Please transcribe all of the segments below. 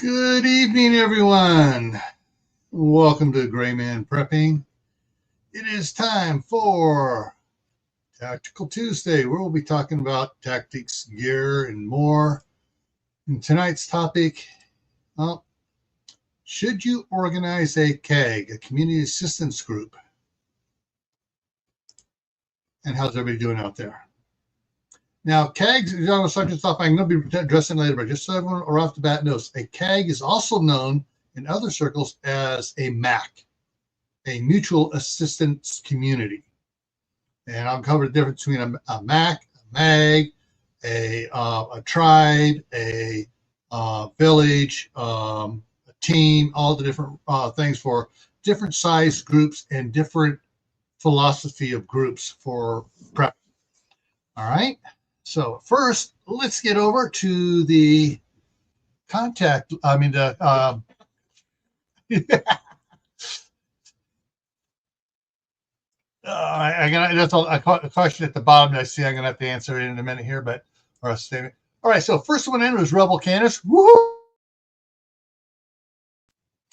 Good evening, everyone. Welcome to Gray Man Prepping. It is time for Tactical Tuesday, where we'll be talking about tactics, gear, and more. And tonight's topic, well, should you organize a CAG, a community assistance group? And how's everybody doing out there? Now, CAGs, I'm going to start this off. I'm going to be addressing later, but just so everyone right off the bat knows, a CAG is also known in other circles as a MAC, a mutual assistance community. And I'll cover the difference between a MAC, a MAG, a tribe, a village, a team, all the different things for different size groups and different philosophy of groups for prep. All right. So first, let's get over to the contact. I mean, the that's a question at the bottom that I see. I'm gonna have to answer it in a minute here, but or a statement. All right. So first one in was Rebel Canis. Woohoo!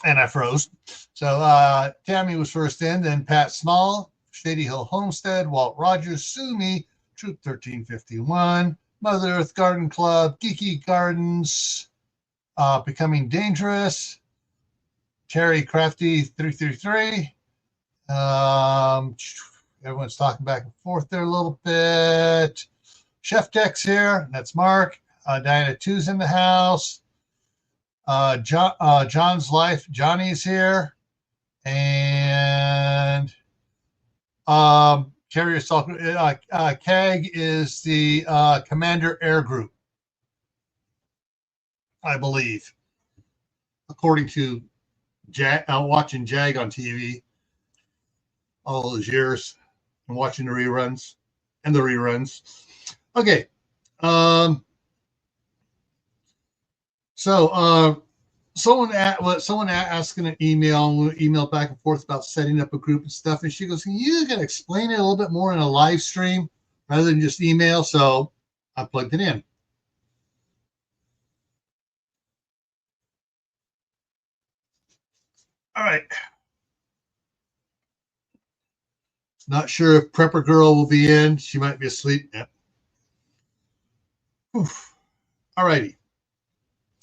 And I froze. So Tammy was first in, then Pat Small, Shady Hill Homestead, Walt Rogers, Sue Me, Troop 1351, Mother Earth Garden Club, Geeky Gardens, Becoming Dangerous, Terry Crafty 333. Everyone's talking back and forth there a little bit. Chef Deck's here. That's Mark. Diana 2's in the house. John's Life. Johnny's here. And Carrier CAG is the Commander Air Group, I believe, according to watching JAG on TV all those years and watching the reruns. Okay. Someone asked in an email back and forth about setting up a group and stuff, and she goes, "You can explain it a little bit more in a live stream rather than just email." So I plugged it in. All right. Not sure if Prepper Girl will be in. She might be asleep. Yeah. All righty.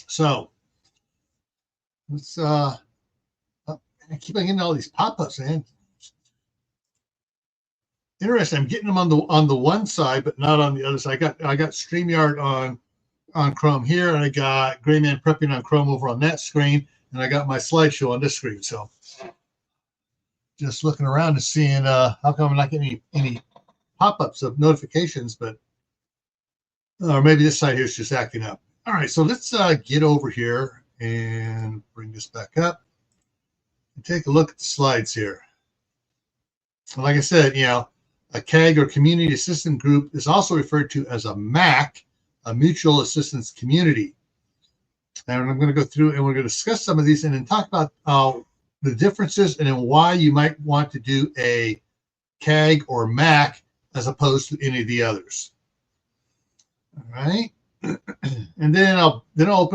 So let's I keep on getting all these pop-ups, man. Interesting. I'm getting them on the one side, but not on the other side. I got StreamYard on Chrome here, and I got Gray Man Prepping on Chrome over on that screen, and I got my slideshow on this screen. So just looking around and seeing how come I'm not getting any pop-ups of notifications, but or maybe this side here is just acting up. All right, so let's get over here and bring this back up and take a look at the slides here. Like I said, a CAG or Community Assistance Group is also referred to as a MAC, a Mutual Assistance Community. And I'm going to go through and we're going to discuss some of these and then talk about the differences and then why you might want to do a CAG or MAC as opposed to any of the others. All right. And then I'll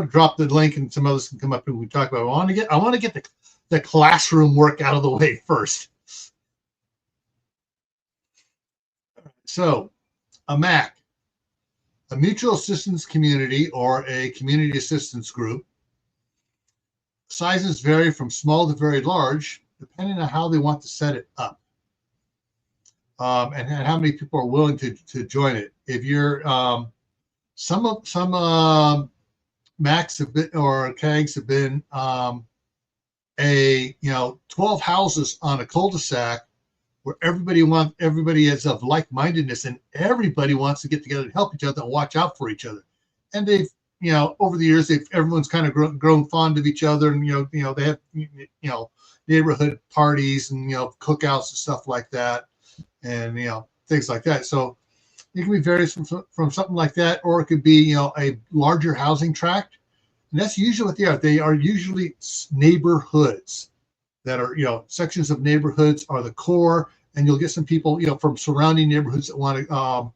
drop the link and some others can come up and we talk about it. I want to get the classroom work out of the way first. So a MAC, a mutual assistance community or a community assistance group. Sizes vary from small to very large, depending on how they want to set it up and how many people are willing to join it. If you're some MACs have been or CAGs have been 12 houses on a cul-de-sac where everybody is of like-mindedness and everybody wants to get together to help each other and watch out for each other. And they've over the years everyone's kind of grown fond of each other, and they have neighborhood parties and cookouts and stuff like that, and things like that. So it can be various from something like that, or it could be a larger housing tract, and that's usually what they are. They are usually neighborhoods that are sections of neighborhoods are the core, and you'll get some people from surrounding neighborhoods that want to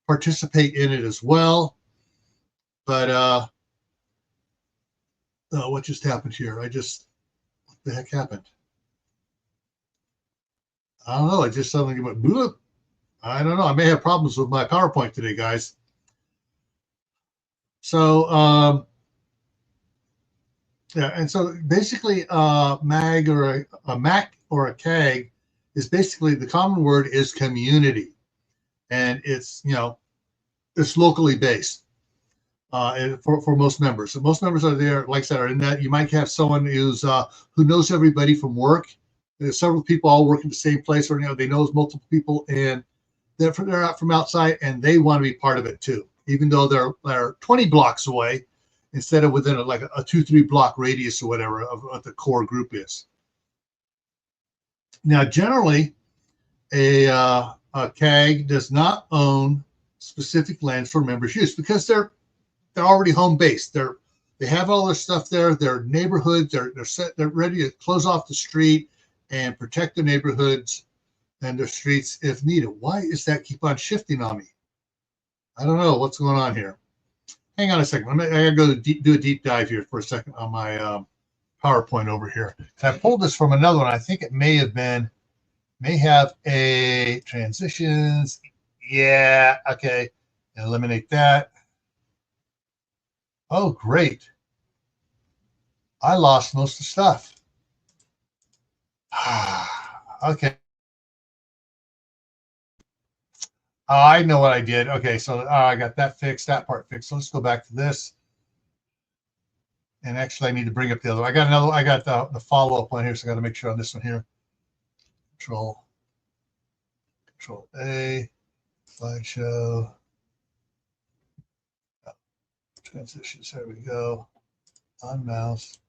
participate in it as well. But what just happened here? What the heck happened? I don't know. I just suddenly went bloop. I don't know. I may have problems with my PowerPoint today, guys. So, yeah, and so basically, MAG or a MAC or a CAG is basically, the common word is community, and it's it's locally based for most members. So most members are there, like I said, are in that. You might have someone who knows everybody from work. There's several people all working the same place, or they know multiple people, and they're out from outside, and they want to be part of it too, even though they're 20 blocks away, instead of within a 2-3 block radius or whatever of what the core group is. Now, generally, a CAG does not own specific lands for members' use because they're already home based. They have all their stuff there. Their neighborhoods, they're ready to close off the street and protect the neighborhoods and their streets if needed. Why is that keep on shifting on me? I don't know what's going on here. Hang on a second. I gotta go do a deep dive here for a second on my PowerPoint over here. I pulled this from another one. I think it may have a transitions. Yeah, okay. Eliminate that. Oh, great. I lost most of the stuff. Okay. I know what I did. Okay, so I got that fixed, that part fixed. So let's go back to this. And actually, I need to bring up the other one. I got the follow-up one here, so I got to make sure on this one here. Control A, slideshow, transitions. There we go. On mouse.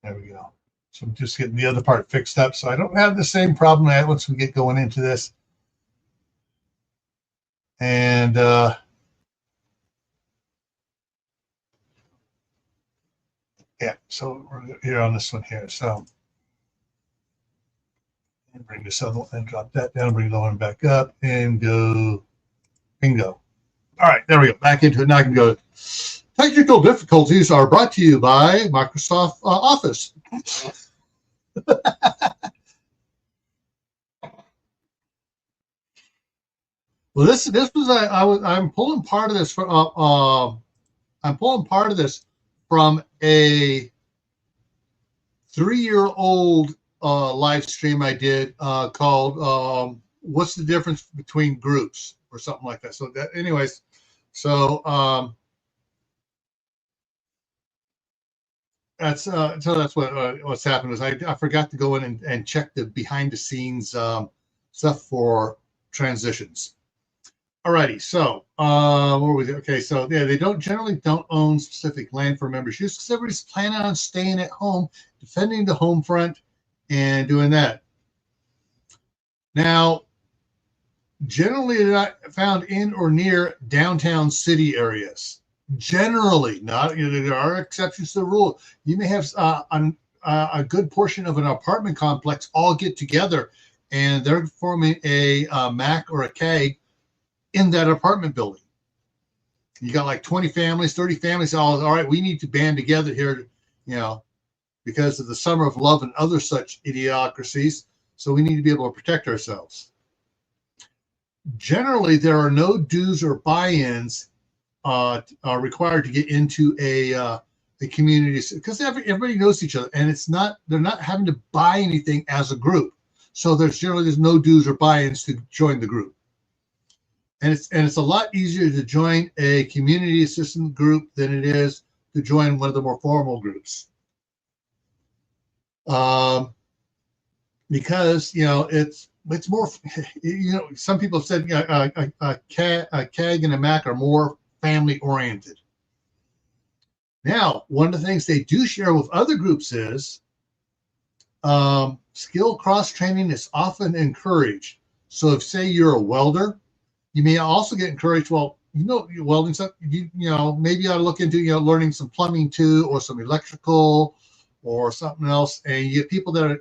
There we go. So I'm just getting the other part fixed up, so I don't have the same problem once we get going into this. And yeah, so we're here on this one here. So and bring this other one and drop that down, bring the one back up and go bingo. All right, there we go. Back into it. Now I can go. Technical difficulties are brought to you by Microsoft Office. Well, this was I'm pulling part of this from from a 3-year-old live stream I did called "What's the Difference Between Groups?" or something like that. So that, anyways, so that's what's happened is I forgot to go in and check the behind the scenes stuff for transitions. Alrighty, so where was it? Okay, so yeah, they generally don't own specific land for members' use because everybody's planning on staying at home, defending the home front, and doing that. Now, generally, they're not found in or near downtown city areas. Generally, not. There are exceptions to the rule. You may have a good portion of an apartment complex all get together, and they're forming a MAC or a CAG in that apartment building. You got like 20 families, 30 families, all right, we need to band together here, because of the summer of love and other such idiocracies. So we need to be able to protect ourselves. Generally, there are no dues or buy-ins required to get into a community because everybody knows each other, and they're not having to buy anything as a group. So there's no dues or buy-ins to join the group. And it's a lot easier to join a community assistance group than it is to join one of the more formal groups. Because it's more, some people have said a CAG and a MAC are more family oriented. Now, one of the things they do share with other groups is skill cross training is often encouraged. So if say you're a welder, you may also get encouraged, well, you're welding stuff, maybe you ought to look into, learning some plumbing too, or some electrical or something else. And you get people that are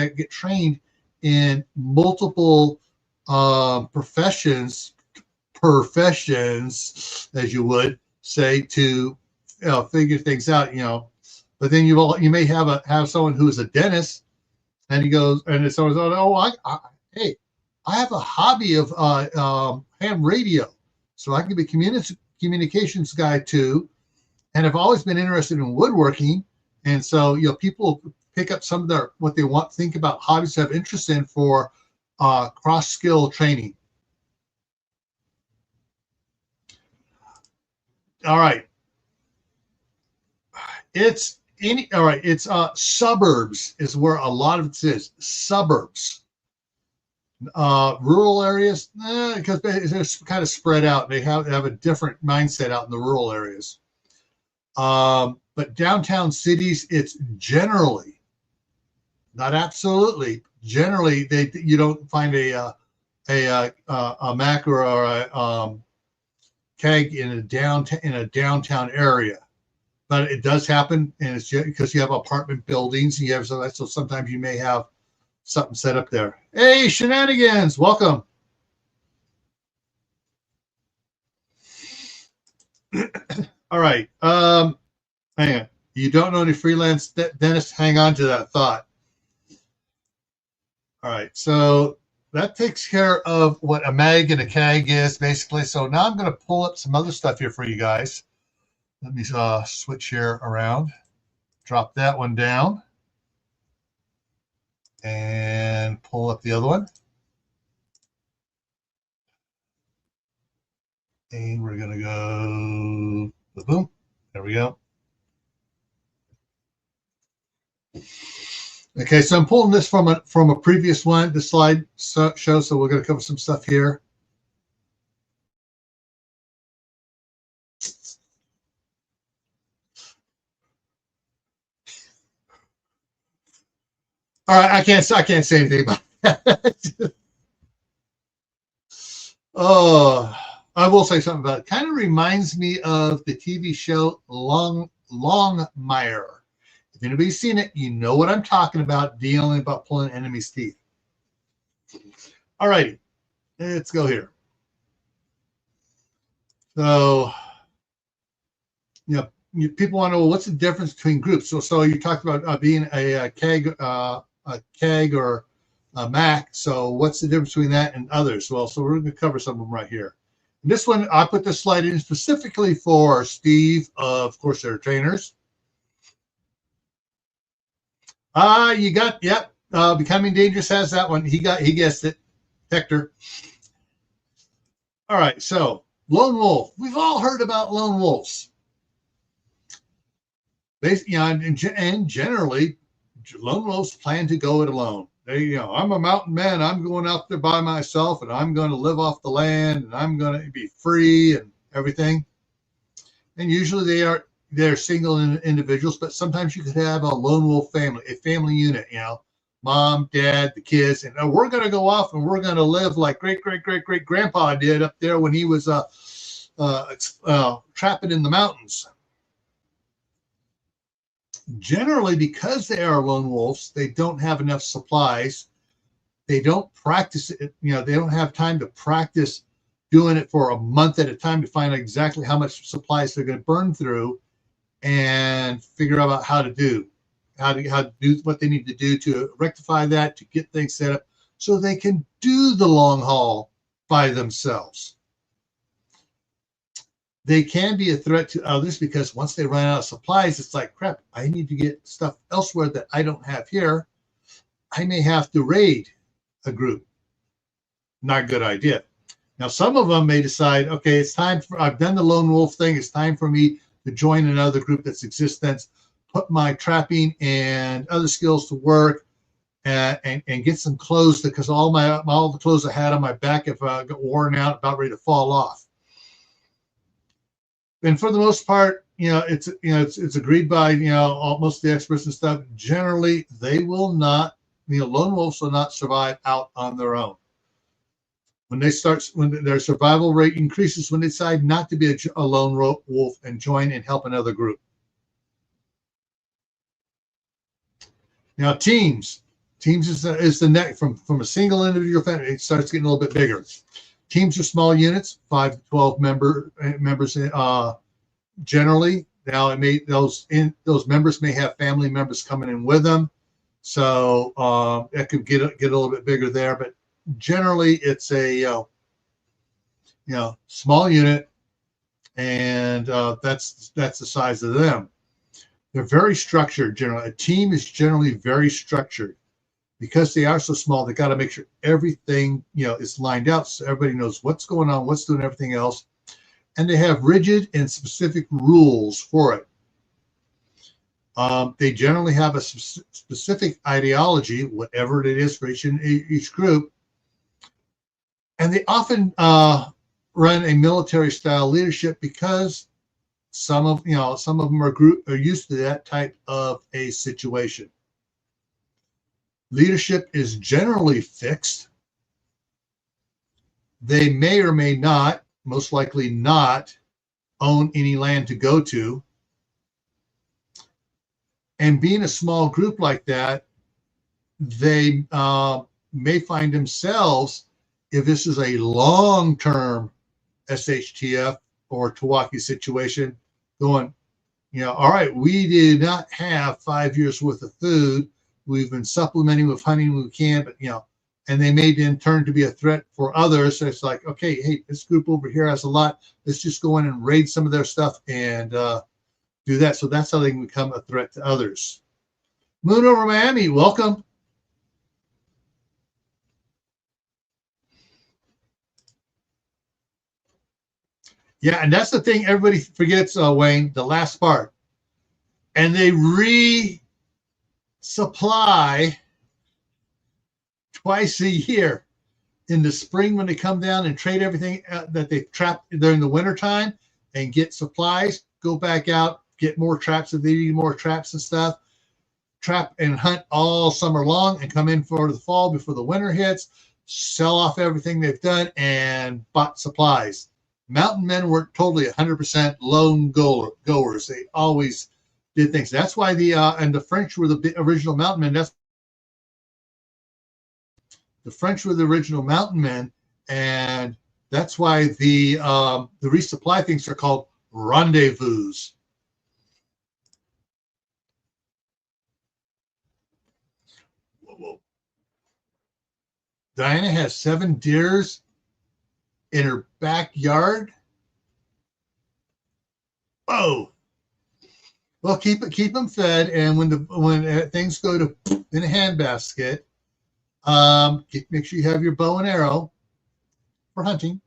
get trained in multiple professions, as you would. say, to figure things out, but then you may have someone who is a dentist, and he goes, and someone's, hey, I have a hobby of ham radio, so I can be communications guy too, and I've always been interested in woodworking, and so people pick up some of what they think about hobbies to have interest in for cross skill training. All right. It's suburbs is where a lot of it is. Suburbs. Rural areas, because they're kind of spread out. They have a different mindset out in the rural areas. But downtown cities, it's generally, not absolutely, generally you don't find a MAC or a CAG in a downtown area. But it does happen, and it's because you have apartment buildings, and so sometimes you may have something set up there. Hey, Shenanigans, welcome. All right. Hang on. You don't know any freelance dentists? Hang on to that thought. All right. So that takes care of what a MAG and a CAG is, basically. So now I'm going to pull up some other stuff here for you guys. Let me switch here around. Drop that one down. And pull up the other one. And we're going to go, boom. There we go. Okay, so I'm pulling this from a previous one. The slide shows, so we're going to cover some stuff here. All right, I can't say anything about that. Oh, I will say something about it. Kind of reminds me of the TV show Longmire. If anybody's seen it, you know what I'm talking about, dealing about pulling enemy's teeth. All righty, let's go here. So, people want to know, well, what's the difference between groups? So you talked about being a CAG or a MAC. So what's the difference between that and others? Well, so we're going to cover some of them right here. And this one, I put this slide in specifically for Steve of course, they're trainers. You got, yep. Becoming Dangerous has that one. He guessed it. Hector. All right. So lone wolf. We've all heard about lone wolves. And generally, lone wolves plan to go it alone. I'm a mountain man. I'm going out there by myself, and I'm going to live off the land, and I'm going to be free and everything. And usually they're single individuals, but sometimes you could have a lone wolf family, a family unit. Mom, dad, the kids, and we're going to go off and we're going to live like great grandpa did up there when he was trapping in the mountains. Generally, because they are lone wolves, they don't have enough supplies. They don't practice it. They don't have time to practice doing it for a month at a time to find out exactly how much supplies they're going to burn through and figure out how to do what they need to do to rectify that, to get things set up so they can do the long haul by themselves. They can be a threat to others because once they run out of supplies, it's like, crap, I need to get stuff elsewhere that I don't have here. I may have to raid a group. Not a good idea. Now, some of them may decide, okay, it's time I've done the lone wolf thing. It's time for me to join another group that's existence, put my trapping and other skills to work, and get some clothes because all the clothes I had on my back have got worn out, about ready to fall off. And for the most part, it's agreed by most of the experts and stuff. Generally, they will not. Lone wolves will not survive out on their own. When their survival rate increases, when they decide not to be a lone wolf and join and help another group. Now, teams is the next from a single individual family. It starts getting a little bit bigger. Teams are small units, 5 to 12 members generally. Now those members may have family members coming in with them, so it could get a little bit bigger there. But generally, it's a small unit, and that's the size of them. They're very structured. Generally, a team is generally very structured because they are so small. They got to make sure everything is lined out, so everybody knows what's going on, what's doing everything else. And they have rigid and specific rules for it. They generally have a specific ideology, whatever it is for each group. And they often run a military-style leadership because some of them are used to that type of a situation. Leadership is generally fixed. They may or may not, most likely not, own any land to go to. And being a small group like that, they may find themselves, if this is a long-term SHTF or Tawaki situation, going, all right, we did not have 5 years worth of food. We've been supplementing with hunting when we can, but and they may then turn to be a threat for others. So it's like, okay, hey, this group over here has a lot. Let's just go in and raid some of their stuff and do that. So that's how they can become a threat to others. Moon over Miami, welcome. Yeah, and that's the thing everybody forgets, Wayne, the last part. And they resupply twice a year. In the spring when they come down and trade everything that they've trapped during the wintertime and get supplies, go back out, get more traps if they need more traps and stuff, trap and hunt all summer long and come in for the fall before the winter hits, sell off everything they've done and bought supplies. Mountain men were totally 100% lone goers. They always did things. That's why the French were the original mountain men. The French were the original mountain men, and that's why the resupply things are called rendezvous. Whoa. Diana has 7 deers in her backyard. Oh, well, keep them fed, and when things go to in a handbasket, make sure you have your bow and arrow for hunting.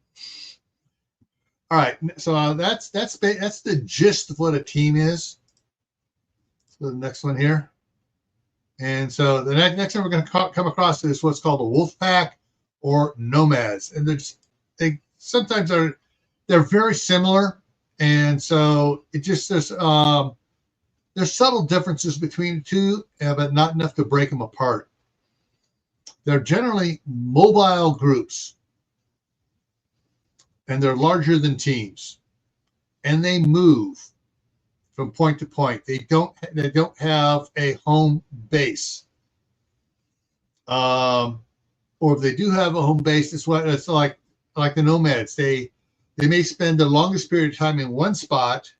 All right, so that's the gist of what a team is. So the next one here, and so the next one we're going to come across is what's called a wolf pack or nomads, and they sometimes they're very similar, and so it just there's subtle differences between the two, but not enough to break them apart. They're generally mobile groups, and they're larger than teams, and they move from point to point. They don't have a home base, or if they do have a home base, it's like the nomads. They may spend the longest period of time in one spot,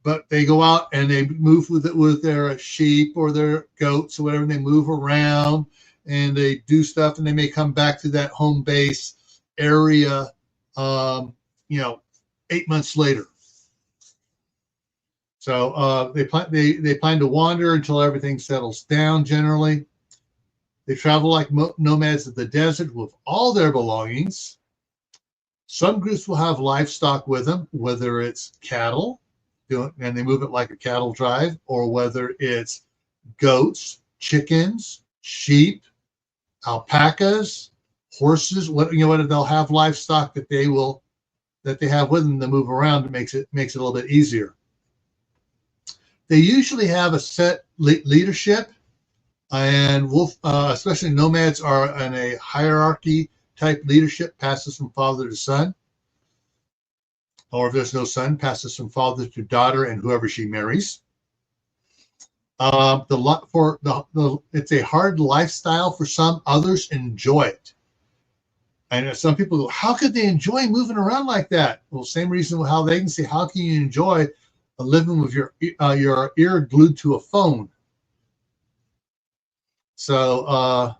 but they go out and they move with their sheep or their goats or whatever, and they move around and they do stuff, and they may come back to that home base area, 8 months later. So they plan to wander until everything settles down. Generally, they travel like nomads of the desert with all their belongings. Some groups will have livestock with them, whether it's cattle, and they move it like a cattle drive, or whether it's goats, chickens, sheep, alpacas, horses. They'll have livestock that they have with them to move around. It makes it a little bit easier. They usually have a set leadership, and especially nomads are in a hierarchy type leadership, passes from father to son, or if there's no son, passes from father to daughter and whoever she marries. It's a hard lifestyle for some. Others enjoy it. And some people go, how could they enjoy moving around like that? Well, same reason how they can say, how can you enjoy living with your ear glued to a phone? So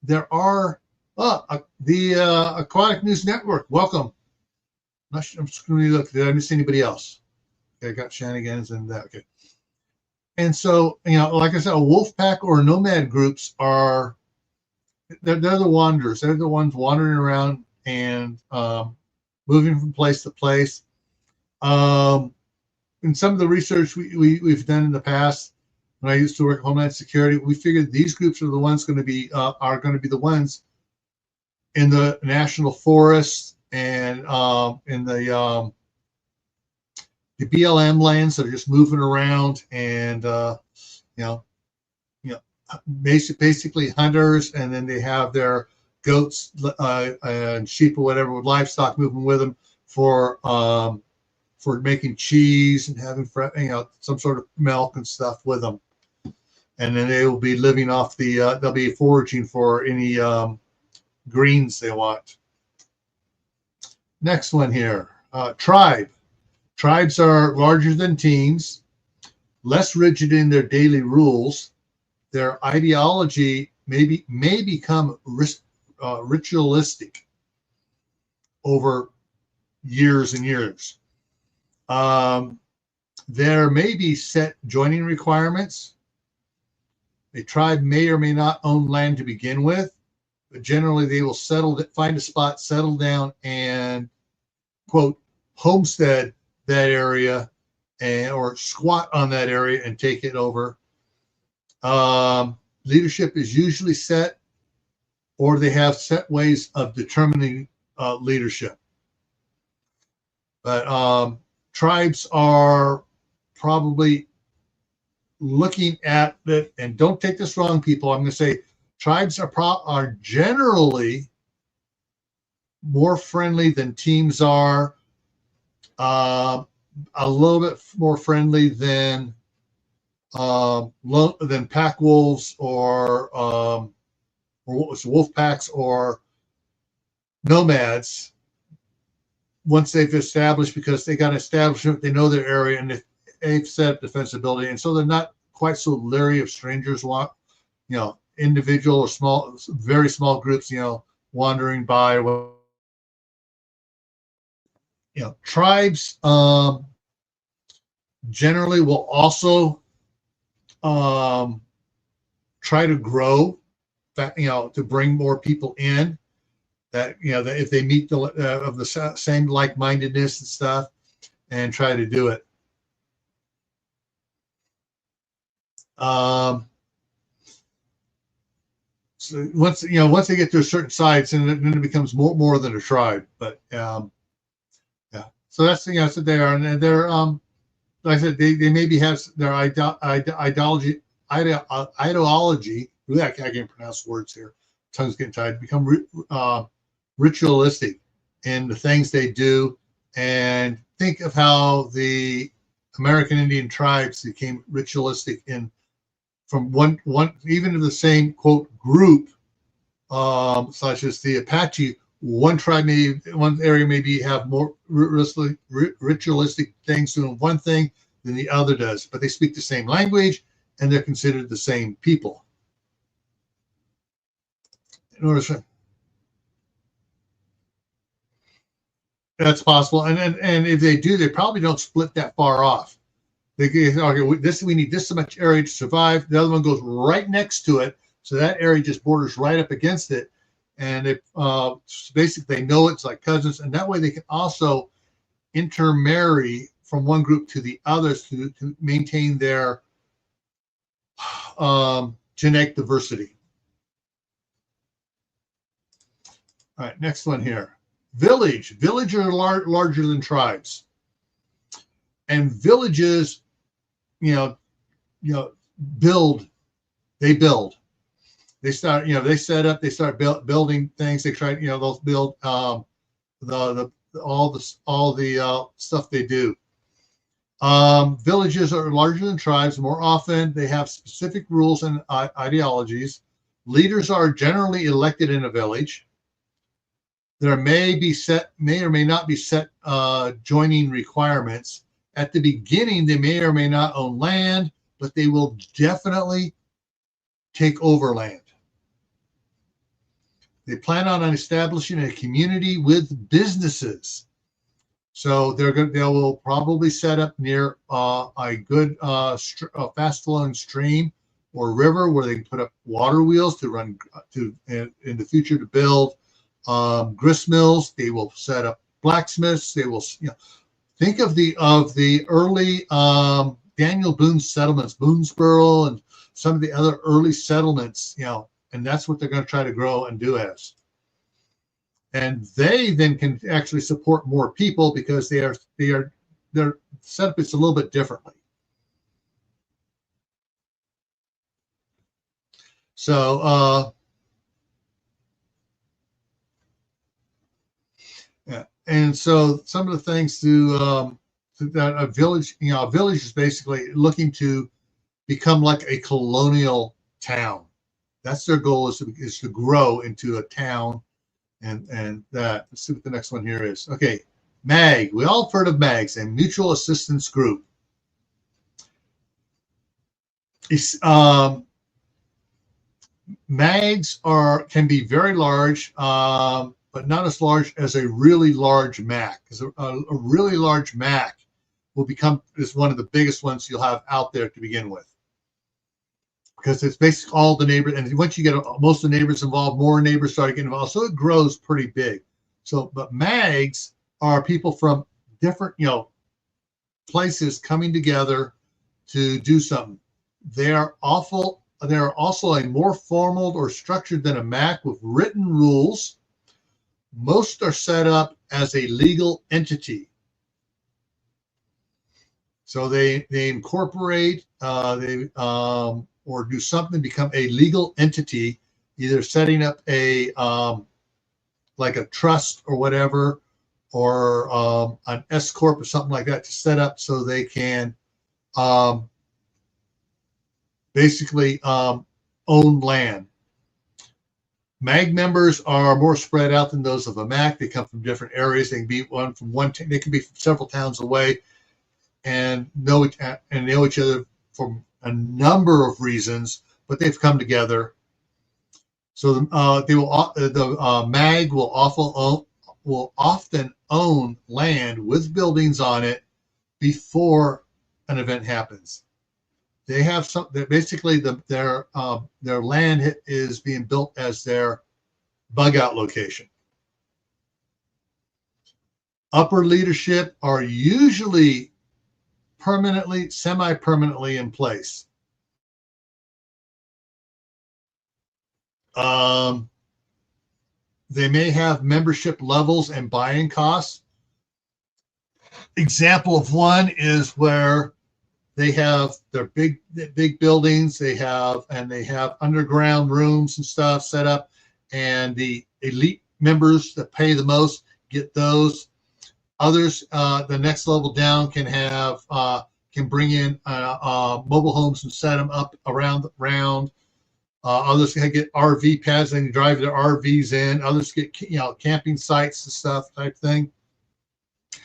there are the Aquatic News Network. Welcome. I'm just going to look. Did I miss anybody else? Okay, I got shenanigans and that. Okay. And so, like I said, a wolf pack or nomad groups are they're the wanderers. They're the ones wandering around and moving from place to place. In some of the research we've done in the past, when I used to work Homeland Security, we figured these groups are the ones going to be the ones in the national forests and in the BLM lands that are just moving around and basically hunters, and then they have their goats and sheep or whatever with livestock moving with them for making cheese and having some sort of milk and stuff with them. And then they will be living off they'll be foraging for any greens they want. Next one here, tribe. Tribes are larger than teams, less rigid in their daily rules. Their ideology may become ritualistic over years and years. There may be set joining requirements. A tribe may or may not own land to begin with, but generally they will find a spot, settle down, and quote homestead that area or squat on that area and take it over. Leadership is usually set, or they have set ways of determining leadership. But tribes are probably looking at that, and don't take this wrong, people. I'm going to say tribes are generally more friendly than teams are. A little bit more friendly than pack wolves or wolf packs or nomads. Once they've established, because they got establishment, they know their area, and they've set up defensibility, and so they're not quite so leery of strangers. Individual or small, very small groups, wandering by. Tribes generally will also try to grow, to bring more people in. That that if they meet of the same like-mindedness and stuff, and try to do it. So once they get to a certain size, and then it becomes more than a tribe. But yeah, so that's so they are, and they're like I said, they maybe have their ideology. Really, I can't pronounce words here. Tongue's getting tired. Become ritualistic in the things they do, and think of how the American Indian tribes became ritualistic from one even in the same quote group, such as the Apache. One area maybe have more ritualistic things doing one thing than the other does, but they speak the same language and they're considered the same people. In order to, that's possible, and if they do, they probably don't split that far off. They get, okay, we need this much area to survive. The other one goes right next to it, so that area just borders right up against it, and it basically they know it's like cousins, and that way they can also intermarry from one group to the others to maintain their genetic diversity. All right, next one here. Village. Villages are larger than tribes, and villages, build. They build. They start. They set up. They start building things. They try. They'll build all the stuff they do. Villages are larger than tribes. More often, they have specific rules and ideologies. Leaders are generally elected in a village. There may or may not be set joining requirements. At the beginning, they may or may not own land, but they will definitely take over land. They plan on establishing a community with businesses. So they will probably set up near a good fast-flowing stream or river where they can put up water wheels to run in the future to build grist mills. They will set up blacksmiths. They will, think of the early Daniel Boone settlements, Boonesboro, and some of the other early settlements. And that's what they're going to try to grow and do as. And they then can actually support more people because their setup is a little bit differently. So yeah, and so some of the things that a village, a village is basically looking to become like a colonial town. That's their goal, is to grow into a town. And that, let's see what the next one here is. Okay, MAG. We all have heard of MAGs, a mutual assistance group. MAGs can be very large, but not as large as a really large MAC. Because a really large MAC is one of the biggest ones you'll have out there to begin with. Because it's basically all the neighbors, and once you get most of the neighbors involved, more neighbors start getting involved, so it grows pretty big. So, but MAGs are people from different, places coming together to do something. They are also a more formal or structured than a MAC with written rules. Most are set up as a legal entity. So they incorporate, or do something, become a legal entity, either setting up a like a trust or whatever, or an S corp or something like that to set up so they can basically own land. MAG members are more spread out than those of a MAC. They come from different areas. They can be they can be from several towns away, and know each other from a number of reasons, but they've come together. So the MAG will often own land with buildings on it before an event happens. They have basically their land is being built as their bug out location. Upper leadership are usually semi-permanently in place. They may have membership levels and buy-in costs. Example of one is where they have their big buildings. They have underground rooms and stuff set up, and the elite members that pay the most get those. Others, the next level down, can bring in mobile homes and set them up around. Others can get RV pads and drive their RVs in. Others get camping sites and stuff type thing.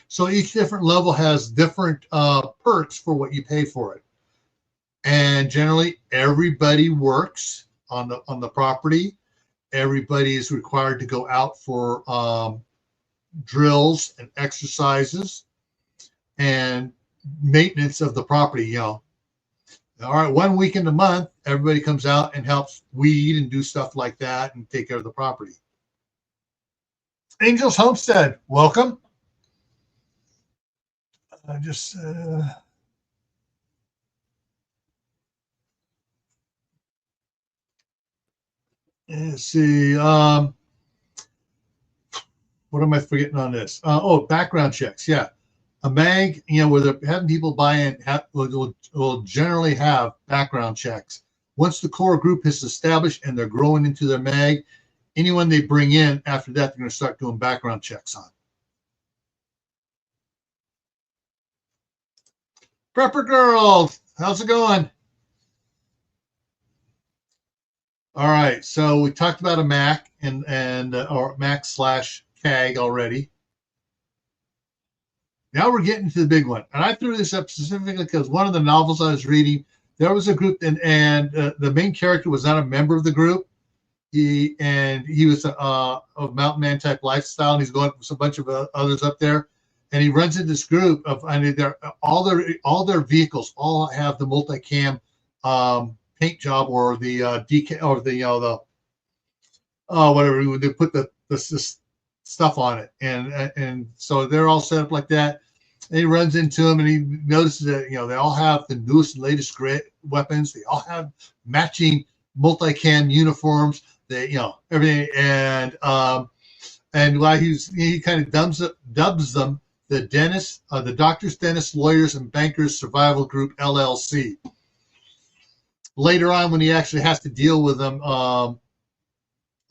So each different level has different perks for what you pay for it. And generally, everybody works on the property. Everybody is required to go out for drills and exercises and maintenance of the property. All right, 1 week in the month, everybody comes out and helps weed and do stuff like that and take care of the property. Angels Homestead, welcome. I just let's see. What am I forgetting on this? Background checks. Yeah, a MAG, where they're having people buy in, will generally have background checks. Once the core group is established and they're growing into their MAG, anyone they bring in after that, they're going to start doing background checks on. Prepper Girl, how's it going? All right, so we talked about a Mac and or Mac slash CAG already. Now we're getting to the big one, and I threw this up specifically because one of the novels I was reading, there was a group, and the main character was not a member of the group. He was a mountain man type lifestyle, and he's going with a bunch of others up there, and he runs into this group of, I mean, all their vehicles all have the multicam paint job or the DK or the the whatever they put the stuff on it, and so they're all set up like that. And he runs into them, and he notices that they all have the newest and latest weapons. They all have matching multicam uniforms. They everything, and while he kind of dubs them the doctors, dentists, lawyers, and bankers survival group LLC. Later on, when he actually has to deal with them on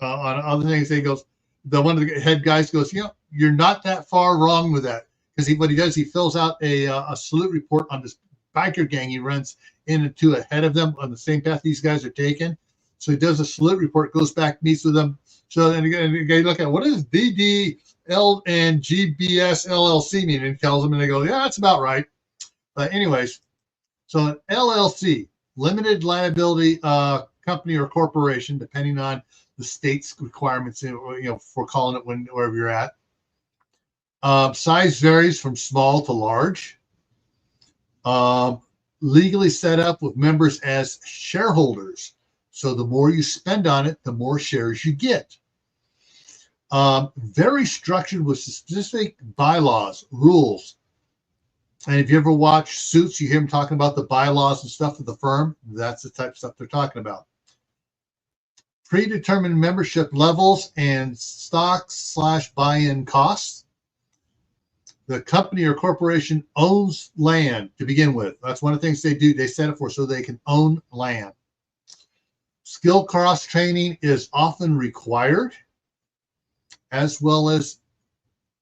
other things, one of the head guys goes, you're not that far wrong with that. Because what he does, he fills out a salute report on this biker gang he runs into ahead of them on the same path these guys are taking. So he does a salute report, goes back, meets with them. So and you look at what does DDL and GBS LLC mean, and he tells them, and they go, yeah, that's about right. But anyways, so an LLC, limited liability company or corporation, depending on the state's requirements, for calling it wherever you're at. Size varies from small to large. Legally set up with members as shareholders. So the more you spend on it, the more shares you get. Very structured with specific bylaws, rules. And if you ever watch Suits, you hear them talking about the bylaws and stuff of the firm. That's the type of stuff they're talking about. Predetermined membership levels and stock/buy-in costs. The company or corporation owns land to begin with. That's one of the things they do. They set it for so they can own land. Skill cross training is often required, as well as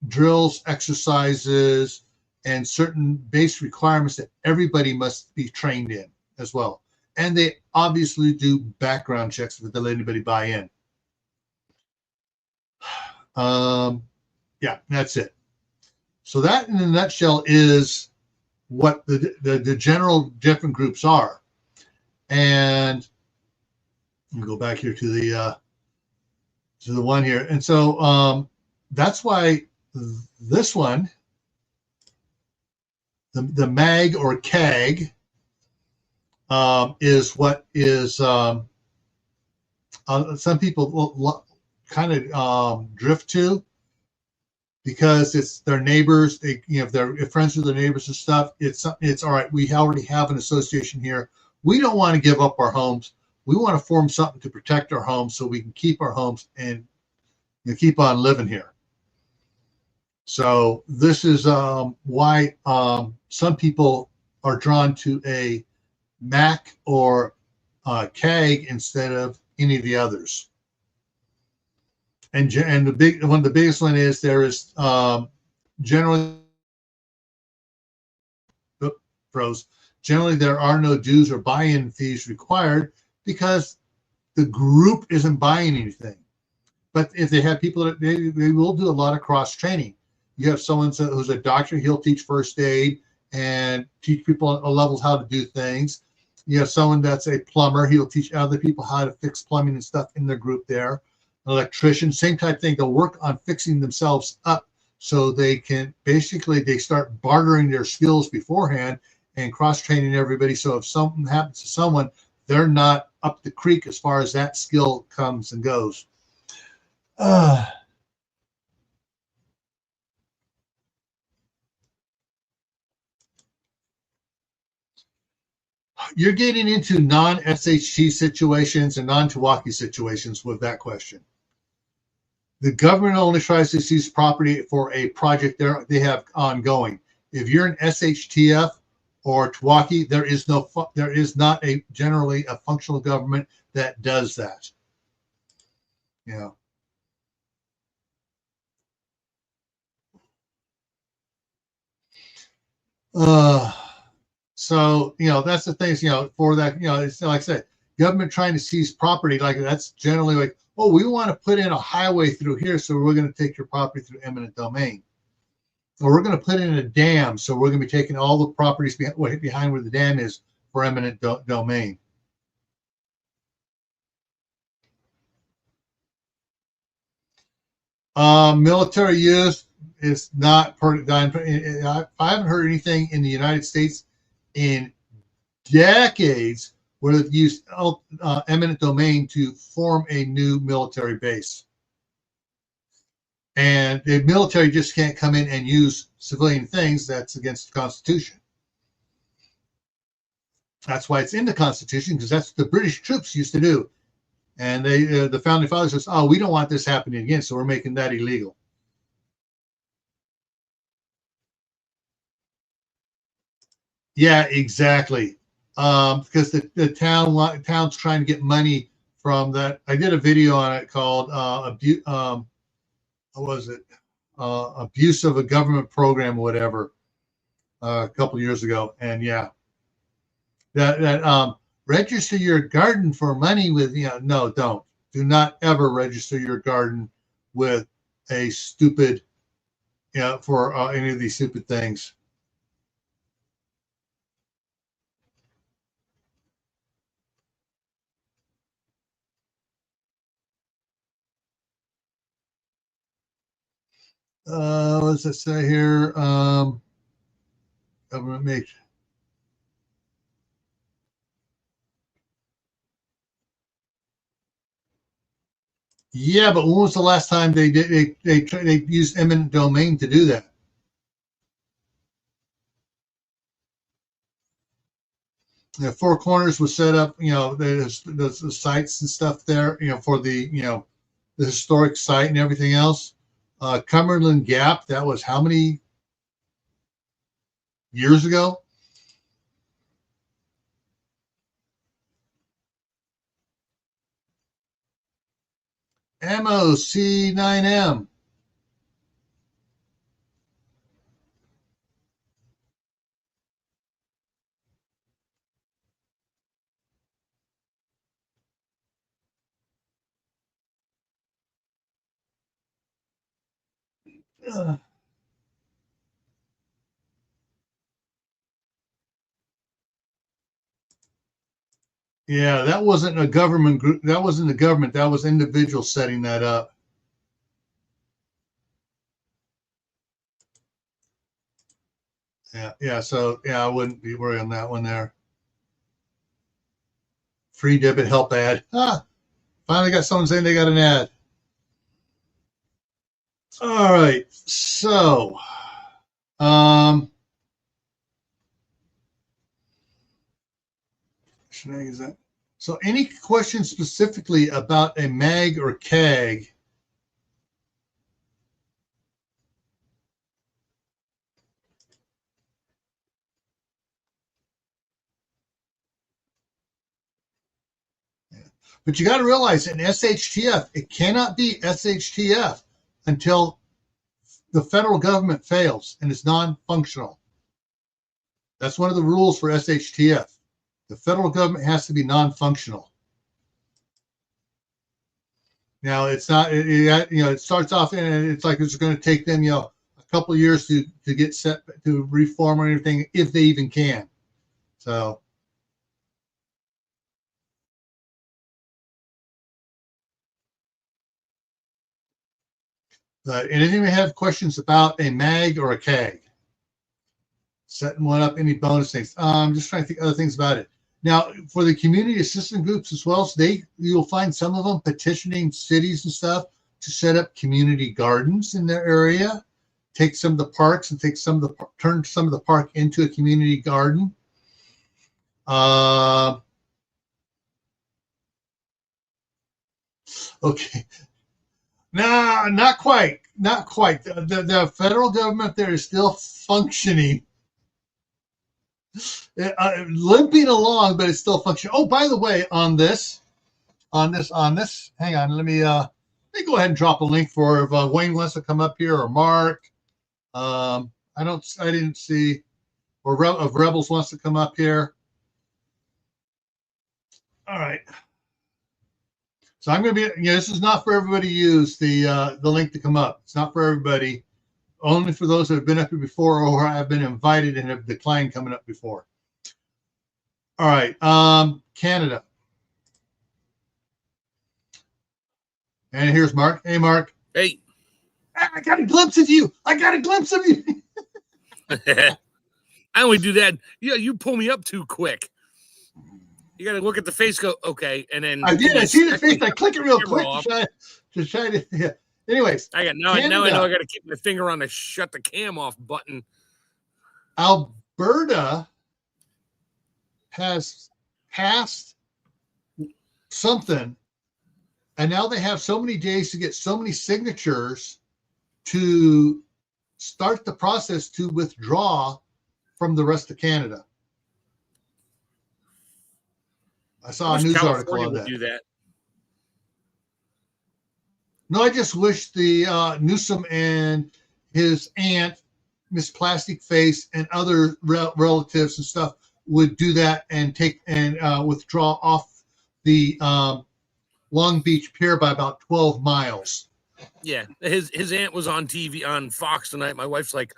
drills, exercises, and certain base requirements that everybody must be trained in as well. And they obviously do background checks if they let anybody buy in. Yeah, that's it. So that, in a nutshell, is what the general different groups are. And I'll go back here to the one here. And so that's why this one, the MAG or CAG, is what is some people will kind of drift to, because it's their neighbors. They, if they're friends with their neighbors and stuff, it's all right. We already have an association here. We don't want to give up our homes. We want to form something to protect our homes so we can keep our homes and keep on living here. So this is why some people are drawn to a MAC or CAG instead of any of the others. And one of the biggest one is there is generally there are no dues or buy-in fees required because the group isn't buying anything. But if they have people that they will do a lot of cross training. You have someone who's a doctor, he'll teach first aid and teach people at levels how to do things. You have someone that's a plumber, he'll teach other people how to fix plumbing and stuff in their group there. An electrician, same type thing. They'll work on fixing themselves up so they can basically they start bartering their skills beforehand and cross training everybody. So if something happens to someone, they're not up the creek as far as that skill comes and goes. You're getting into non-SHT situations and non-Tawaki situations with that question. The government only tries to seize property for a project they have ongoing. If you're an SHTF or Tawaki, there is not generally a functional government that does that. Yeah. So that's the things for that. It's like I said, government trying to seize property, like that's generally like, oh, we want to put in a highway through here, so we're going to take your property through eminent domain. Or we're going to put in a dam, so we're going to be taking all the properties behind where the dam is for eminent domain. Military use is not I haven't heard anything in the United States in decades where they've used eminent domain to form a new military base. And the military just can't come in and use civilian things. That's against the Constitution. That's why it's in the Constitution, because that's what the British troops used to do. And they, the founding fathers says, oh, we don't want this happening again, so we're making that illegal. Yeah, exactly. Because the town's trying to get money from that. I did a video on it called what was it? Abuse of a government program or whatever, a couple of years ago. And yeah, that register your garden for money with, no, do not ever register your garden with a stupid, for any of these stupid things. What does it say here? Government makes. Yeah, but when was the last time they used eminent domain to do that? Four Corners was set up. There's the sites and stuff there. For the the historic site and everything else. Cumberland Gap. That was how many years ago? MOC9M. Yeah, that wasn't a government group. That wasn't the government. That was individuals setting that up. Yeah. So yeah, I wouldn't be worried on that one there. Free debit help ad. Finally got someone saying they got an ad. All right. So, is that? So, any questions specifically about a MAG or CAG? But you got to realize in SHTF, it cannot be SHTF until the federal government fails and is non-functional. That's one of the rules for SHTF. The federal government has to be non-functional. Now, it's not, it starts off and it's like it's going to take them, a couple of years to get set to reform or anything, if they even can. So, anything we have questions about a MAG or a CAG? Setting one up, any bonus things? I'm just trying to think other things about it. Now, for the community assistance groups as well, so you'll find some of them petitioning cities and stuff to set up community gardens in their area, take some of the parks and turn some of the park into a community garden. Okay. No, not quite. Not quite. The federal government there is still functioning. Limping along, but it's still functioning. Oh, by the way, on this, hang on, let me go ahead and drop a link for if Wayne wants to come up here, or Mark. I didn't see, or if Rebels wants to come up here. All right. So I'm going to be, this is not for everybody to use the link to come up. It's not for everybody. Only for those that have been up here before or have been invited and have declined coming up before. All right. Canada. And here's Mark. Hey, Mark. Hey. I got a glimpse of you. I got a glimpse of you. I only do that. Yeah, you pull me up too quick. You got to look at the face, go, okay, and then I did. I see the face. I click it real quick to try to. Yeah. Anyways, now I know I got to keep my finger on the shut the cam off button. Alberta has passed something, and now they have so many days to get so many signatures to start the process to withdraw from the rest of Canada. I saw a news article on that. Do that. No, I just wish the Newsom and his aunt, Miss Plastic Face, and other relatives and stuff would do that and take and withdraw off the Long Beach Pier by about 12 miles. Yeah, his aunt was on TV on Fox tonight. My wife's like,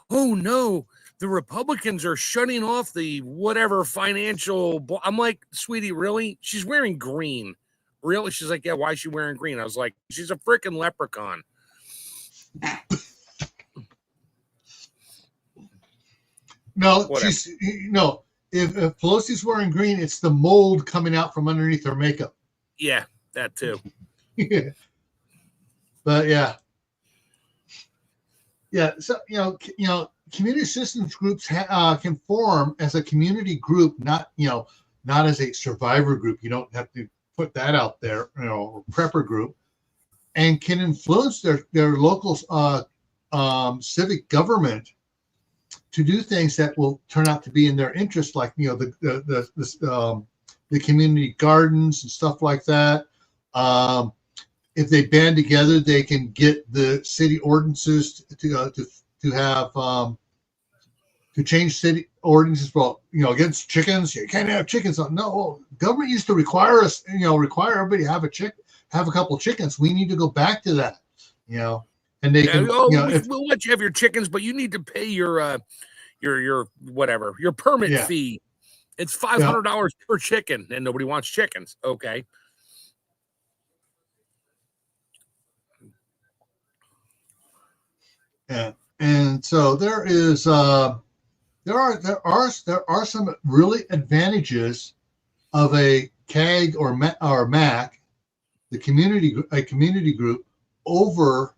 "Oh no, the Republicans are shutting off the whatever financial." I'm like, "Sweetie, really?" She's wearing green. Really? She's like, "Yeah, why is she wearing green?" I was like, "She's a freaking leprechaun." No, If Pelosi's wearing green, it's the mold coming out from underneath her makeup. Yeah, that too. Yeah. But yeah. So community assistance groups can form as a community group, not as a survivor group. You don't have to put that out there, or prepper group, and can influence their local civic government to do things that will turn out to be in their interest, like the community gardens and stuff like that. If they band together, they can get the city ordinances to have to change city ordinances. Well, against chickens, you can't have chickens. No, government used to require us, require everybody to have a couple of chickens. We need to go back to that, and they can. We'll let you have your chickens, but you need to pay your whatever your permit fee. It's $500 per chicken, and nobody wants chickens. Okay. Yeah, and so there is there are some really advantages of a CAG or MAC, a community group, over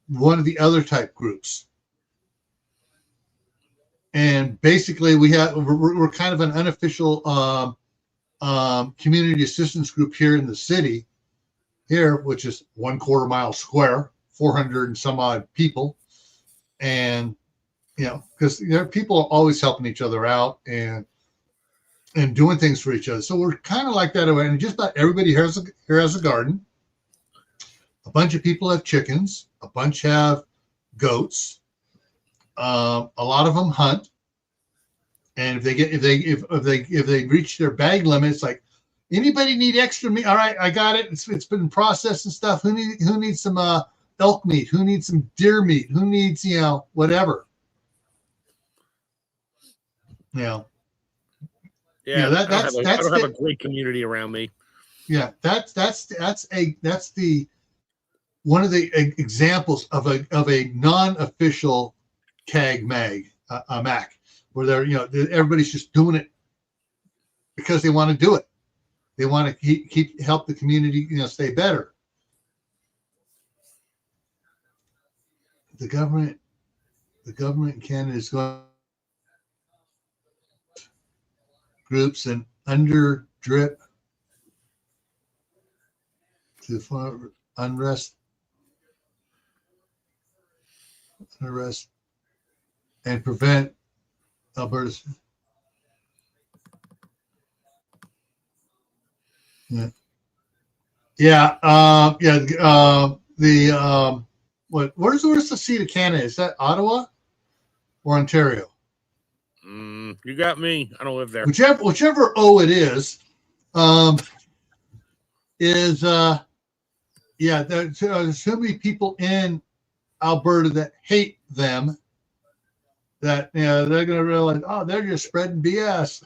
one of the other type groups. And basically, we're kind of an unofficial community assistance group here in the city, which is 1/4 mile square, 400 and some odd people. And because people are always helping each other out and doing things for each other, so we're kind of like that. And just about everybody here has a garden. A bunch of people have chickens. A bunch have goats. A lot of them hunt. And if they reach their bag limit, it's like, anybody need extra meat? All right, I got it. It's been processed and stuff. Who needs some elk meat? Who needs some deer meat? Who needs whatever? Yeah, I don't have a great community around me. Yeah, that's the one of the examples of a non-official CAG MAC, where everybody's just doing it because they want to do it. They want to help the community stay better. The government in Canada is going groups and under drip to farm unrest and prevent Alberta's. Where's the seat of Canada? Is that Ottawa or Ontario? You got me. I don't live there. Whichever O it is, Is yeah, there's so many people in Alberta that hate them that they're going to realize, oh, they're just spreading BS.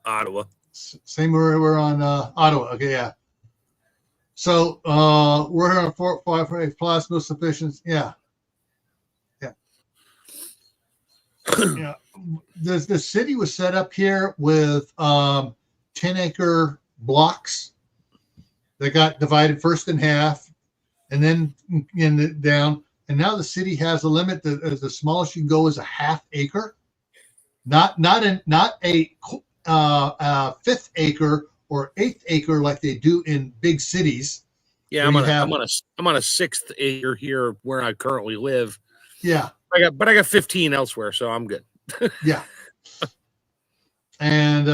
Ottawa. Same where we're on Ottawa. Okay, yeah. So we're here on 4.58 plasma sufficient. Yeah. Yeah. The city was set up here with 10-acre blocks that got divided first in half and then down. And now the city has a limit that the smallest you can go is a half acre, not a fifth acre or eighth acre like they do in big cities. Yeah, I'm on a sixth acre here where I currently live. Yeah. I got 15 elsewhere, so I'm good. Yeah. And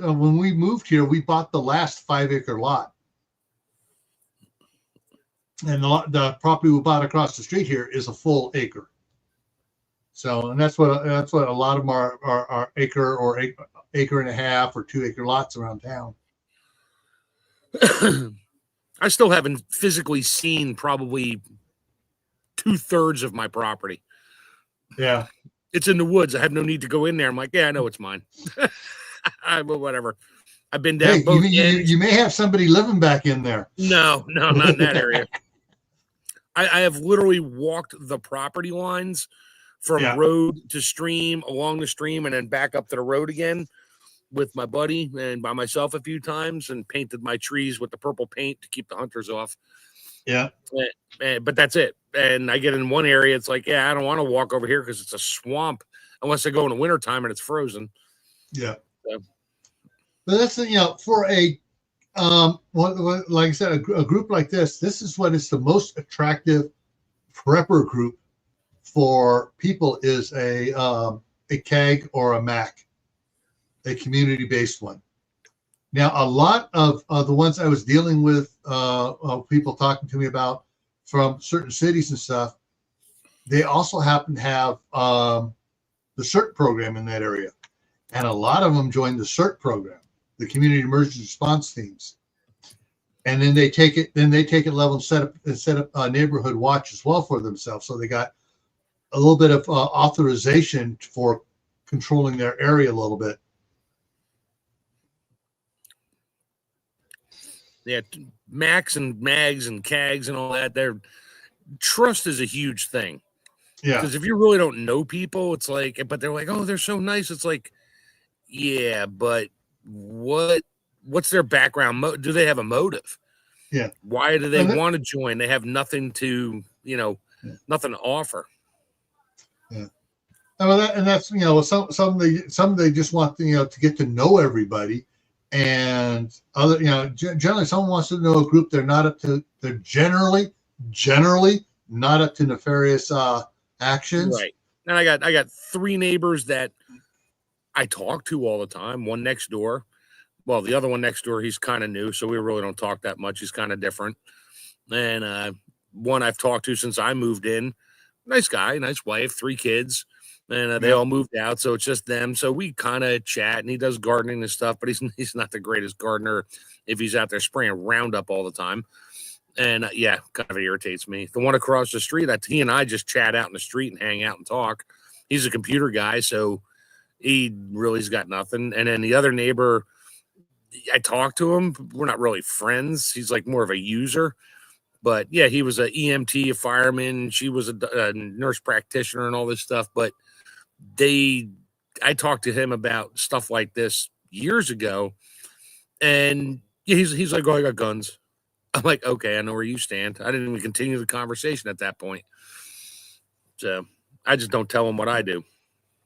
when we moved here, we bought the last 5-acre lot. And the property we bought across the street here is a full acre. So, and that's what a lot of them are acre or acre and a half or 2-acre lots around town. I still haven't physically seen probably 2/3 of my property. Yeah. It's in the woods. I have no need to go in there. I'm like, yeah, I know it's mine. But whatever. I've been down both ends. You may have somebody living back in there. No, not in that area. I have literally walked the property lines from road to stream, along the stream, and then back up to the road again with my buddy and by myself a few times, and painted my trees with the purple paint to keep the hunters off. Yeah. But that's it. And I get in one area, it's like, yeah, I don't want to walk over here because it's a swamp unless I go in the wintertime and it's frozen. Yeah. So. But that's, for a, like I said, a group like this is what is the most attractive prepper group for people is a CAG or a MAC, a community-based one. Now, a lot of the ones I was dealing with, people talking to me about from certain cities and stuff, they also happen to have the CERT program in that area. And a lot of them joined the CERT program, the Community Emergency Response Teams. And then they take it level and set up a neighborhood watch as well for themselves. So they got a little bit of authorization for controlling their area a little bit. Yeah, Macs and Mags and CAGs and all that. Their trust is a huge thing. Yeah, because if you really don't know people, it's like, but they're like, oh, they're so nice. It's like, yeah, but what's their background? Do they have a motive? Yeah. Why do they want to join? They have nothing to, nothing to offer. Yeah. And that's some they just want to get to know everybody. And other, generally someone wants to know a group. They're generally not up to nefarious actions. Right. And I got 3 neighbors that I talk to all the time. One next door. Well, the other one next door, he's kind of new, so we really don't talk that much. He's kind of different. And one I've talked to since I moved in. Nice guy, nice wife, 3 kids. And they all moved out, so it's just them. So we kind of chat, and he does gardening and stuff, but he's not the greatest gardener if he's out there spraying Roundup all the time. And kind of irritates me. The one across the street, he and I just chat out in the street and hang out and talk. He's a computer guy, so he really's got nothing. And then the other neighbor, I talk to him. We're not really friends. He's like more of a user. But yeah, he was an EMT, a fireman. She was a nurse practitioner and all this stuff. But I talked to him about stuff like this years ago, and he's like, oh, I got guns. I'm like, okay, I know where you stand. I didn't even continue the conversation at that point. So I just don't tell him what I do.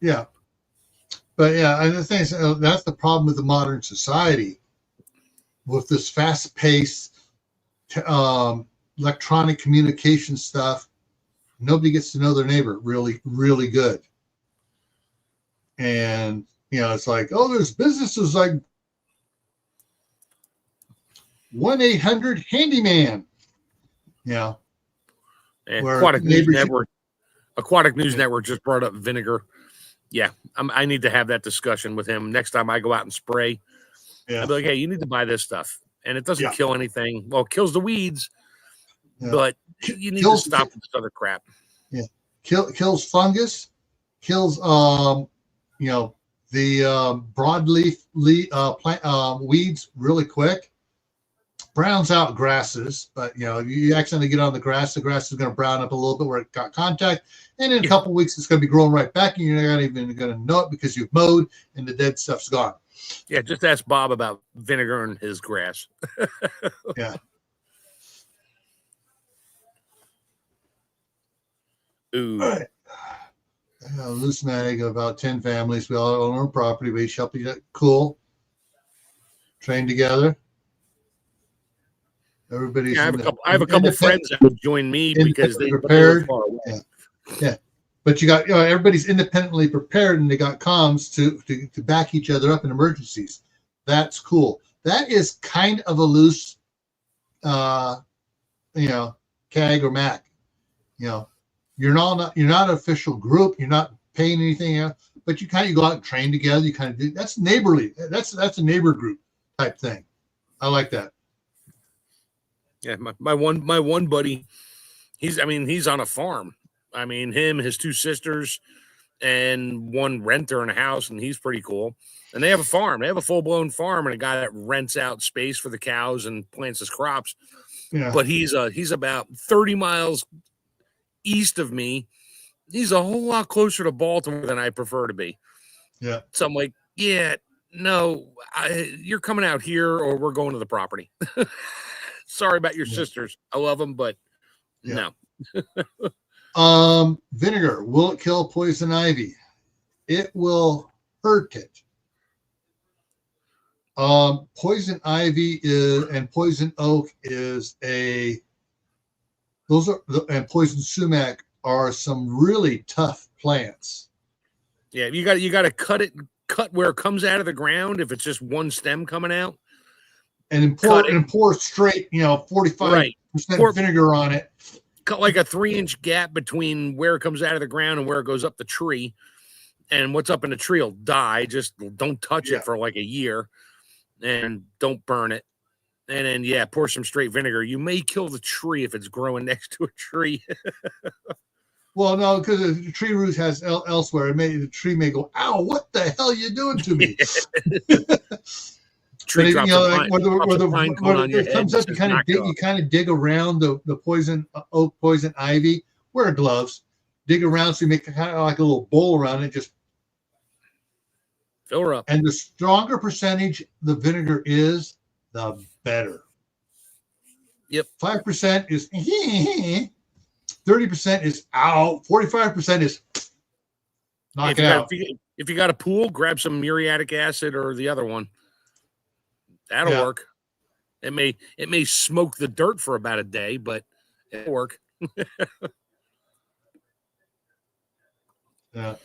Yeah. But and the thing is, that's the problem with the modern society, with this fast-paced electronic communication stuff. Nobody gets to know their neighbor really, really good. And, it's like, oh, there's businesses like 1-800 handyman. Yeah. Aquatic News Network just brought up vinegar. Yeah, I need to have that discussion with him next time I go out and spray. Yeah. I'll be like, hey, you need to buy this stuff. And it doesn't kill anything. Well, it kills the weeds, but you need to stop with this other crap. Yeah. Kills fungus, kills, you know, the broadleaf plant weeds really quick. Browns out grasses, but you know, you accidentally get on the grass is going to brown up a little bit where it got contact, and in a couple of weeks it's going to be growing right back, and you're not even going to know it because you've mowed and the dead stuff's gone. Yeah, just ask Bob about vinegar in his grass. Yeah. Ooh. All right. Loose mag of about 10 families. We all own our property. We each help each other. Cool. Train together. Everybody's. Yeah, I have a couple friends that would join me because they prepared. Far away. Yeah. But you got, everybody's independently prepared, and they got comms to back each other up in emergencies. That's cool. That is kind of a loose, CAG or MAC. You're not an official group. You're not paying anything else, but you go out and train together. You kind of do. That's neighborly. That's a neighbor group type thing. I like that. Yeah, my one buddy, he's on a farm. Him, his two sisters, and one renter in a house, and he's pretty cool. And they have a farm. They have a full-blown farm, and a guy that rents out space for the cows and plants his crops. Yeah. But he's about 30 miles east of me. He's a whole lot closer to Baltimore than I prefer to be. Yeah. So I'm like, yeah, no, you're coming out here, or we're going to the property. Sorry about your sisters. I love them, but no. Vinegar, will it kill poison ivy? It will hurt it. Poison ivy and poison oak and poison sumac are some really tough plants. Yeah, you got to cut where it comes out of the ground if it's just one stem coming out. And pour straight, 45% vinegar on it. Cut like a 3-inch gap between where it comes out of the ground and where it goes up the tree. And what's up in the tree will die. Just don't touch it for like a year, and don't burn it. And then, pour some straight vinegar. You may kill the tree if it's growing next to a tree. Well, no, because the tree root has elsewhere. The tree may go, ow, what the hell are you doing to me? Tree drops it comes up, you kind of dig around the poison oak, poison ivy. Wear gloves. Dig around so you make kind of like a little bowl around it. Just fill her up. And the stronger percentage the vinegar is, the better. Yep. 5% is 30% is out. 45% is knock it out. If you got a pool, grab some muriatic acid or the other one. That'll work. It may smoke the dirt for about a day, but it'll work. Yeah.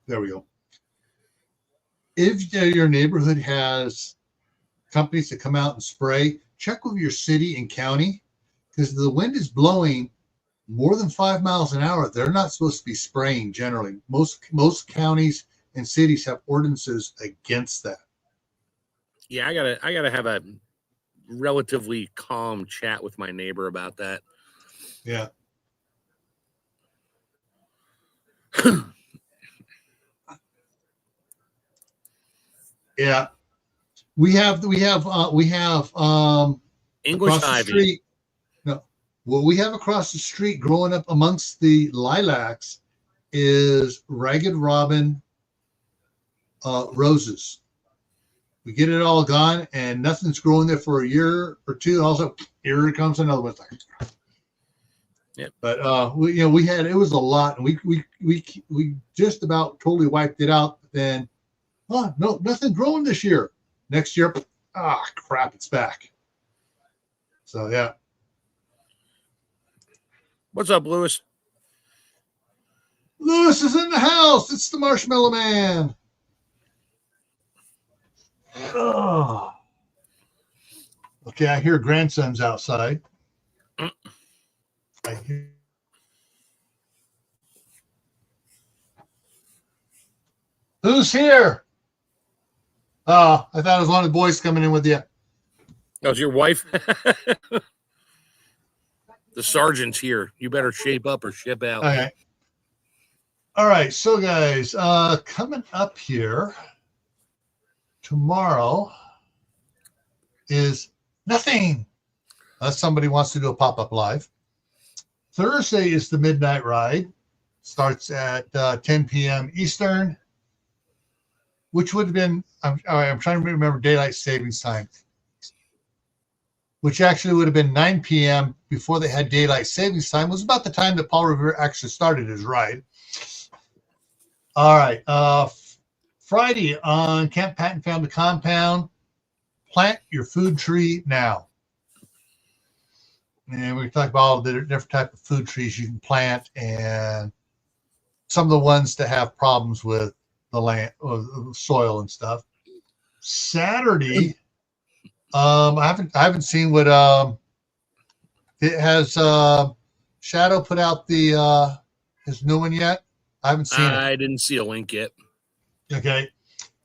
There we go. If your neighborhood has companies that come out and spray, check with your city and county, because the wind is blowing more than 5 miles an hour. They're not supposed to be spraying generally. Most counties and cities have ordinances against that. Yeah, I gotta have a relatively calm chat with my neighbor about that. Yeah. Yeah. We have English ivy. Street. No, what we have across the street growing up amongst the lilacs is ragged robin roses. We get it all gone, and nothing's growing there for a year or two. Also, here comes another one. Yeah. But we had, it was a lot, and we just about totally wiped it out. Then, no, nothing growing this year. Next year, crap, it's back. So yeah. What's up, Lewis? Lewis is in the house. It's the Marshmallow Man. Oh. Okay, I hear grandsons outside. I hear. Who's here? Oh, I thought it was one of the boys coming in with you. That was your wife? The sergeant's here. You better shape up or ship out. Okay. All right, so guys, coming up here tomorrow is nothing unless somebody wants to do a pop-up live. Thursday is the Midnight Ride. Starts at 10 p.m. Eastern, which would have been, I'm trying to remember daylight savings time, which actually would have been 9 p.m. before they had daylight savings time. It was about the time that Paul Revere actually started his ride. All right. Friday on Camp Patton Family Compound, plant your food tree now. And we talk about all the different type of food trees you can plant and some of the ones that have problems with the land or the soil and stuff. Saturday, I haven't seen what it has. Shadow put out the his new one yet. I haven't seen it. I didn't see a link yet. Okay,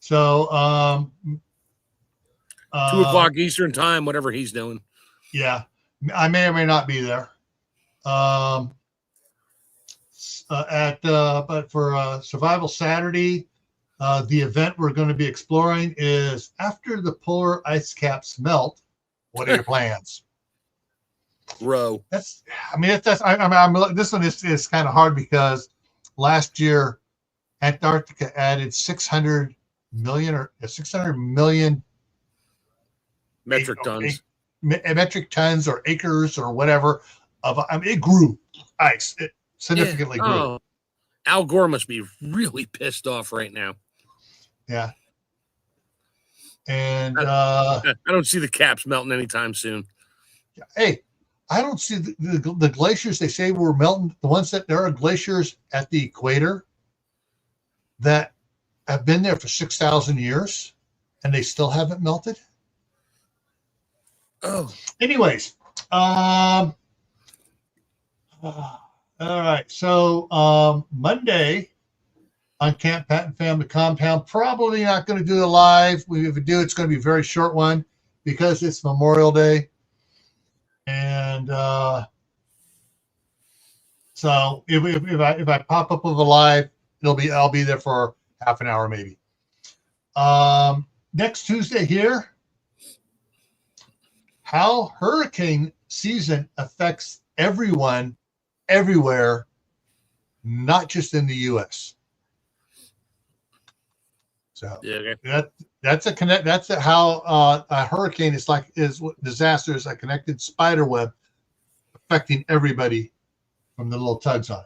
so 2 o'clock Eastern time, whatever he's doing. Yeah, I may or may not be there. But for Survival Saturday, the event we're going to be exploring is after the polar ice caps melt. What are your plans? Row. This one is kind of hard because last year Antarctica added 600 million metric tons. Metric tons or acres or whatever of it grew ice. It significantly grew. Oh, Al Gore must be really pissed off right now. Yeah. And I don't see the caps melting anytime soon. Hey, I don't see the glaciers they say were melting. The ones that there are glaciers at the equator that have been there for 6,000 years and they still haven't melted. Oh, anyways, all right. So Monday on Camp Patton Family Compound, probably not going to do a live. If we do, it's going to be a very short one because it's Memorial Day. And so if I pop up with a live, I'll be there for half an hour maybe. Next Tuesday here, how hurricane season affects everyone, everywhere, not just in the U.S. So that's how a hurricane is disaster is a connected spider web affecting everybody from the little tugs on it.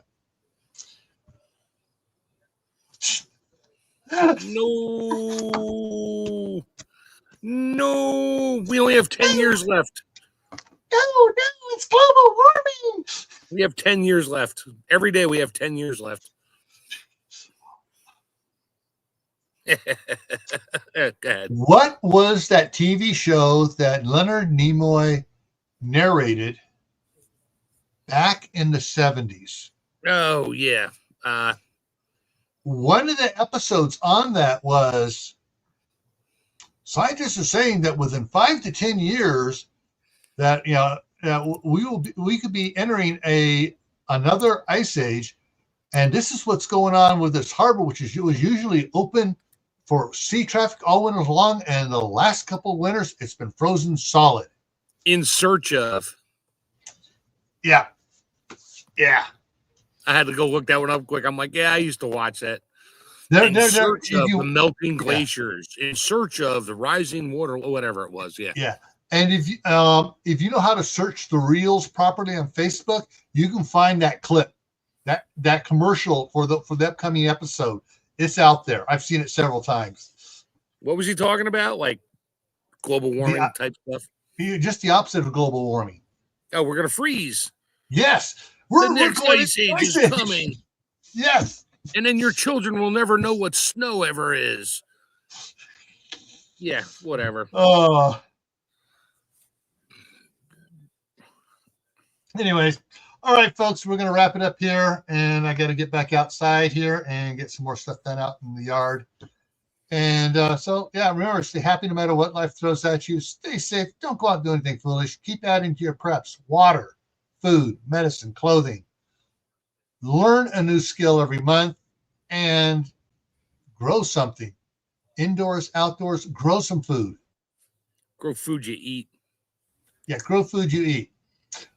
No, we only have 10 years left. No, it's global warming. We have 10 years left. Every day we have 10 years left. What was that TV show that Leonard Nimoy narrated back in the 70s? Oh, yeah. One of the episodes on that was scientists are saying that within 5 to 10 years that we could be entering another ice age, and this is what's going on with this harbor, which was usually open for sea traffic all winter long, and the last couple of winters it's been frozen solid. In search of. Yeah. I had to go look that one up quick. I'm like, yeah, I used to watch that. In search of the melting glaciers, in search of the rising water, whatever it was. Yeah. Yeah. And if you know how to search the reels properly on Facebook, you can find that clip, that commercial for the upcoming episode. It's out there. I've seen it several times. What was he talking about? Like global warming type stuff? Just the opposite of global warming. Oh, we're going to freeze. Yes. The next ice age is coming. Yes. And then your children will never know what snow ever is. Yeah, whatever. Anyways, all right, folks, we're going to wrap it up here. And I got to get back outside here and get some more stuff done out in the yard. And so, yeah, remember, stay happy no matter what life throws at you. Stay safe. Don't go out and do anything foolish. Keep adding to your preps: water, food, medicine, clothing. Learn a new skill every month and grow something. Indoors, outdoors, grow some food. Grow food you eat. Yeah, grow food you eat.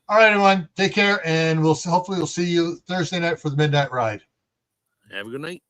All right, everyone, take care, and hopefully we'll see you Thursday night for the midnight ride. Have a good night.